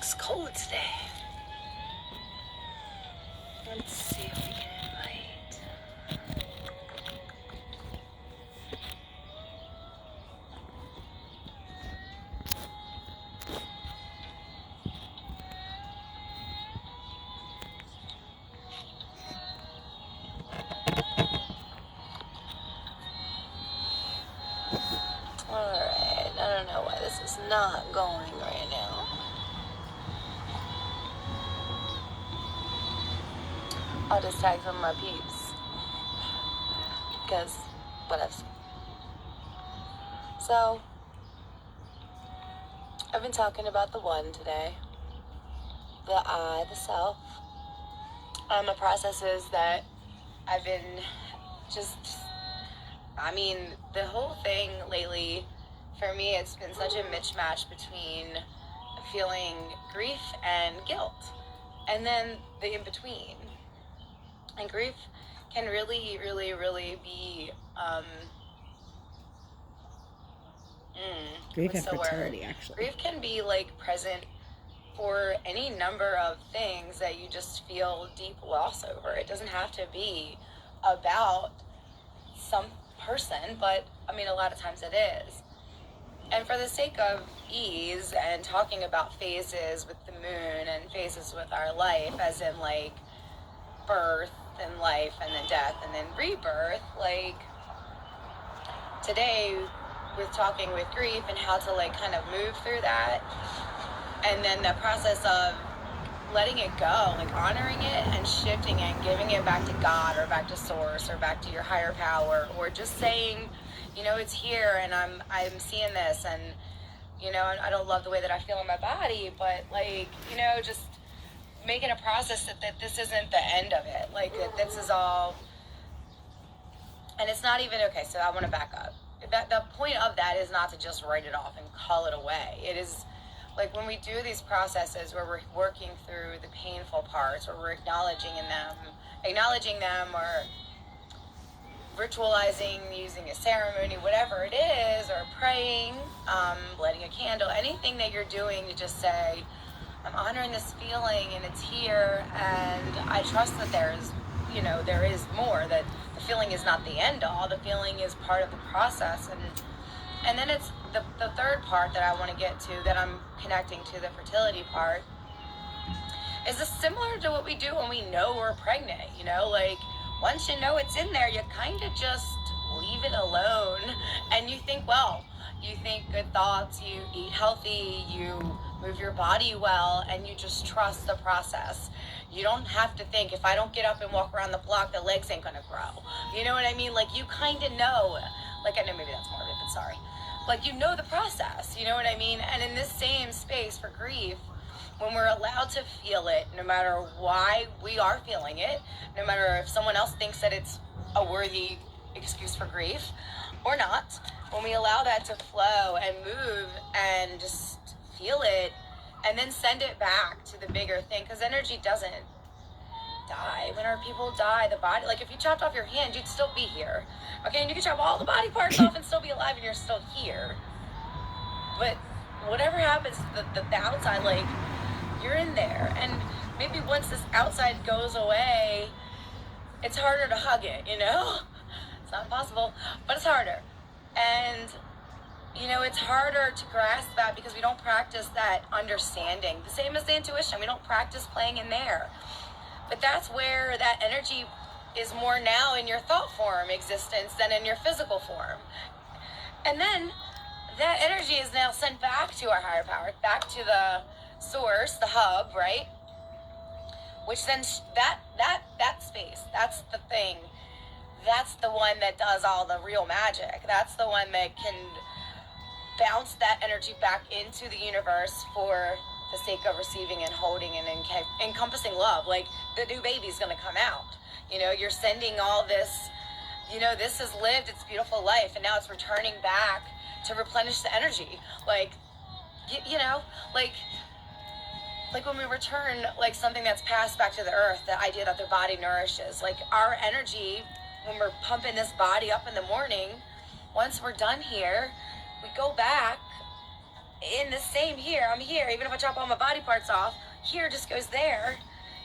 looks cold today. Let's see if we can invite. Alright, I don't know why this is not going right now. I'll just tag some of my peeps. Because, whatever. So, I've been talking about the one today. The I, the self. The processes that I've been the whole thing lately, for me, it's been such a mismatch between feeling grief and guilt, and then the in-between. And grief can really, really, really be, grief and fertility, actually. Grief can be, like, present for any number of things that you just feel deep loss over. It doesn't have to be about some person, but I mean, a lot of times it is. And for the sake of ease and talking about phases with the moon and phases with our life, as in like birth and life and then death and then rebirth, like today with talking with grief and how to like kind of move through that, and then the process of letting it go, like honoring it and shifting it and giving it back to God or back to source or back to your higher power, or just saying, you know, it's here and I'm seeing this, and you know, I don't love the way that I feel in my body, but like, you know, just making a process that this isn't the end of it, like that this is all, and it's not even, okay, so I want to back up. That the point of that is not to just write it off and call it away. It is like when we do these processes where we're working through the painful parts, or we're acknowledging them, or ritualizing, using a ceremony, whatever it is, or praying, lighting a candle, anything that you're doing to just say, I'm honoring this feeling and it's here, and I trust that there is more, that the feeling is not the end all, the feeling is part of the process. And then it's the third part that I want to get to, that I'm connecting to the fertility part, is this similar to what we do when we know we're pregnant, you know, like once you know it's in there, you kind of just leave it alone, and you think well, you think good thoughts, you eat healthy, you move your body well, and you just trust the process. You don't have to think, if I don't get up and walk around the block, the legs ain't gonna grow. You know what I mean? Like you kind of know, like I know maybe that's morbid, but sorry. Like you know the process, you know what I mean? And in this same space for grief, when we're allowed to feel it, no matter why we are feeling it, no matter if someone else thinks that it's a worthy excuse for grief or not, when we allow that to flow and move and just feel it, and then send it back to the bigger thing, because energy doesn't die. When our people die, the body, like if you chopped off your hand, you'd still be here. Okay, and you can chop all the body parts off and still be alive, and you're still here. But whatever happens to the outside, like you're in there, and maybe once this outside goes away, it's harder to hug it, you know? It's not impossible, but it's harder. And you know, it's harder to grasp that because we don't practice that understanding. The same as the intuition, we don't practice playing in there. But that's where that energy is more now in your thought form existence than in your physical form. And then that energy is now sent back to our higher power, back to the source, the hub, right? Which then that space, that's the thing. That's the one that does all the real magic. That's the one that can bounce that energy back into the universe for the sake of receiving and holding and encompassing love. Like the new baby's gonna come out. You know, you're sending all this, you know, this has lived its beautiful life, and now it's returning back to replenish the energy. Like, you know, like when we return like something that's passed back to the earth, the idea that the body nourishes, like our energy, when we're pumping this body up in the morning, once we're done here, we go back in the same here, I'm here, even if I chop all my body parts off, here just goes there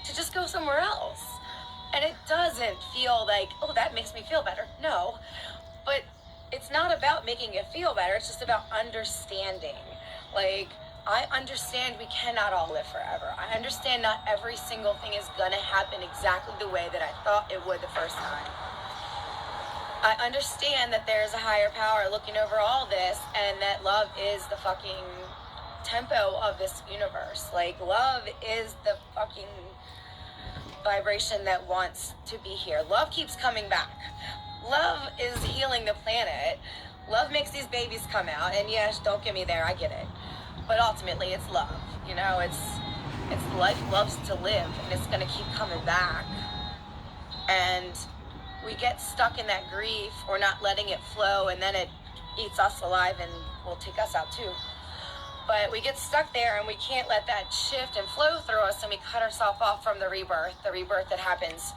to just go somewhere else. And it doesn't feel like, oh, that makes me feel better. No, but it's not about making it feel better. It's just about understanding. Like, I understand we cannot all live forever. I understand not every single thing is gonna happen exactly the way that I thought it would the first time. I understand that there's a higher power looking over all this, and that love is the fucking tempo of this universe. Like, love is the fucking vibration that wants to be here. Love keeps coming back. Love is healing the planet. Love makes these babies come out, and yes, don't get me there, I get it. But ultimately, it's love. You know, it's life loves to live, and it's gonna keep coming back. And we get stuck in that grief or not letting it flow, and then it eats us alive and will take us out too. But we get stuck there, and we can't let that shift and flow through us, and we cut ourselves off from the rebirth that happens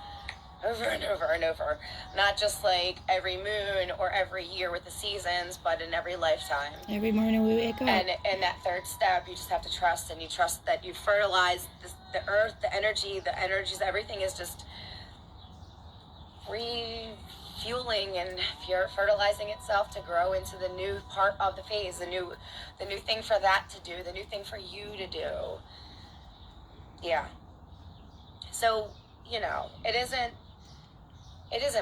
over and over and over. Not just like every moon or every year with the seasons, but in every lifetime. Every morning we wake up. And in that third step, you just have to trust, and you trust that you fertilize the earth, the energies, everything is just refueling and fertilizing itself to grow into the new part of the phase, the new thing for that to do, the new thing for you to do. Yeah. So, you know, it isn't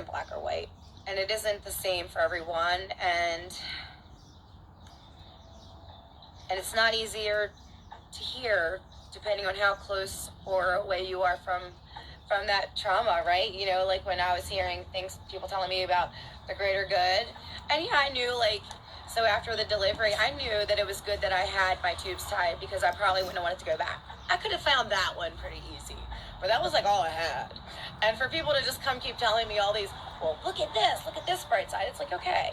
black or white, and it isn't the same for everyone, and it's not easier to hear depending on how close or away you are from that trauma, right? You know, like when I was hearing things, people telling me about the greater good. And yeah, I knew, like, so after the delivery, I knew that it was good that I had my tubes tied, because I probably wouldn't have wanted to go back. I could have found that one pretty easy, but that was like all I had. And for people to just keep telling me all these, well, look at this bright side. It's like, okay,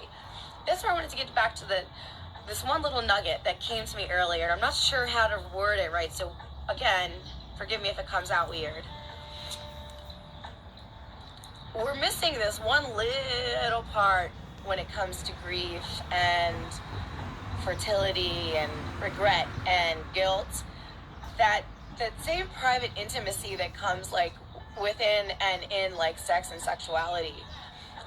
that's where I wanted to get back to this one little nugget that came to me earlier. And I'm not sure how to word it right. So again, forgive me if it comes out weird. We're missing this one little part when it comes to grief and fertility and regret and guilt. That same private intimacy that comes like within and in like sex and sexuality.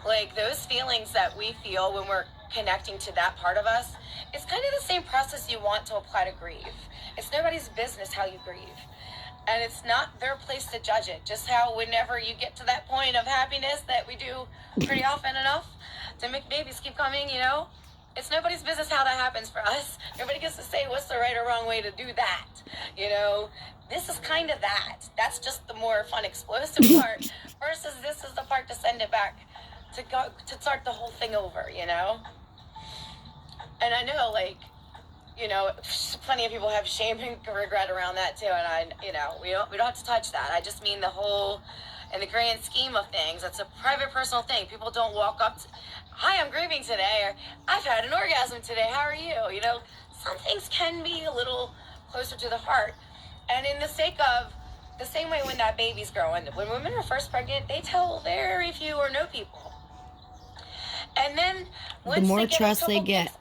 Like those feelings that we feel when we're connecting to that part of us, it's kind of the same process you want to apply to grief. It's nobody's business how you grieve. And it's not their place to judge it. Just how whenever you get to that point of happiness that we do pretty often enough to make babies keep coming, you know, it's nobody's business how that happens for us. Nobody gets to say what's the right or wrong way to do that. You know, this is kind of that. That's just the more fun, explosive part versus this is the part to send it back to go to start the whole thing over, you know? And I know, like, you know, plenty of people have shame and regret around that too, and we don't have to touch that. I just mean the whole, in the grand scheme of things, it's a private, personal thing. People don't walk up to, hi, I'm grieving today, or I've had an orgasm today, how are you? You know, some things can be a little closer to the heart. And in the sake of, the same way when that baby's growing, when women are first pregnant, they tell very few or no people. And then once the more they get trust they get,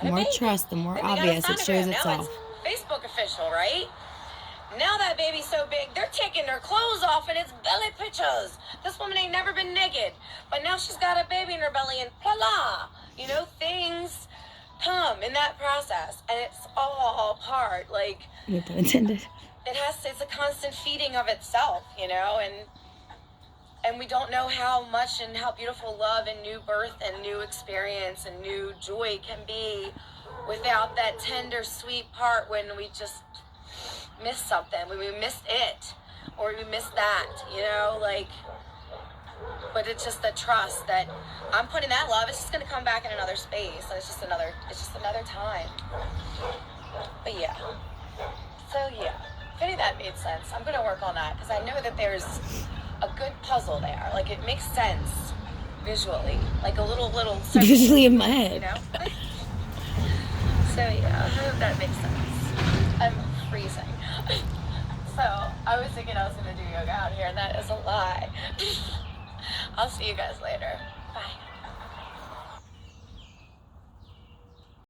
the more trust, the more obvious it shows itself. Now it's Facebook official, right? Now that baby's so big, they're taking their clothes off and it's belly pictures. This woman ain't never been naked, but now she's got a baby in her belly and voila. You know, things come in that process, and it's all part, like, no pun intended. It's a constant feeding of itself, you know, and we don't know how much and how beautiful love and new birth and new experience and new joy can be without that tender, sweet part when we just miss something, when we missed it, or we missed that, you know, like, but it's just the trust that I'm putting that love, it's just going to come back in another space, and it's just another time. But yeah, so yeah, if any of that made sense, I'm going to work on that, because I know that there's a good puzzle there. Like, it makes sense visually, like a little visually in my head, you know. So yeah, I hope that makes sense. I'm freezing. So I was thinking I was gonna do yoga out here, and that is a lie. I'll see you guys later. Bye.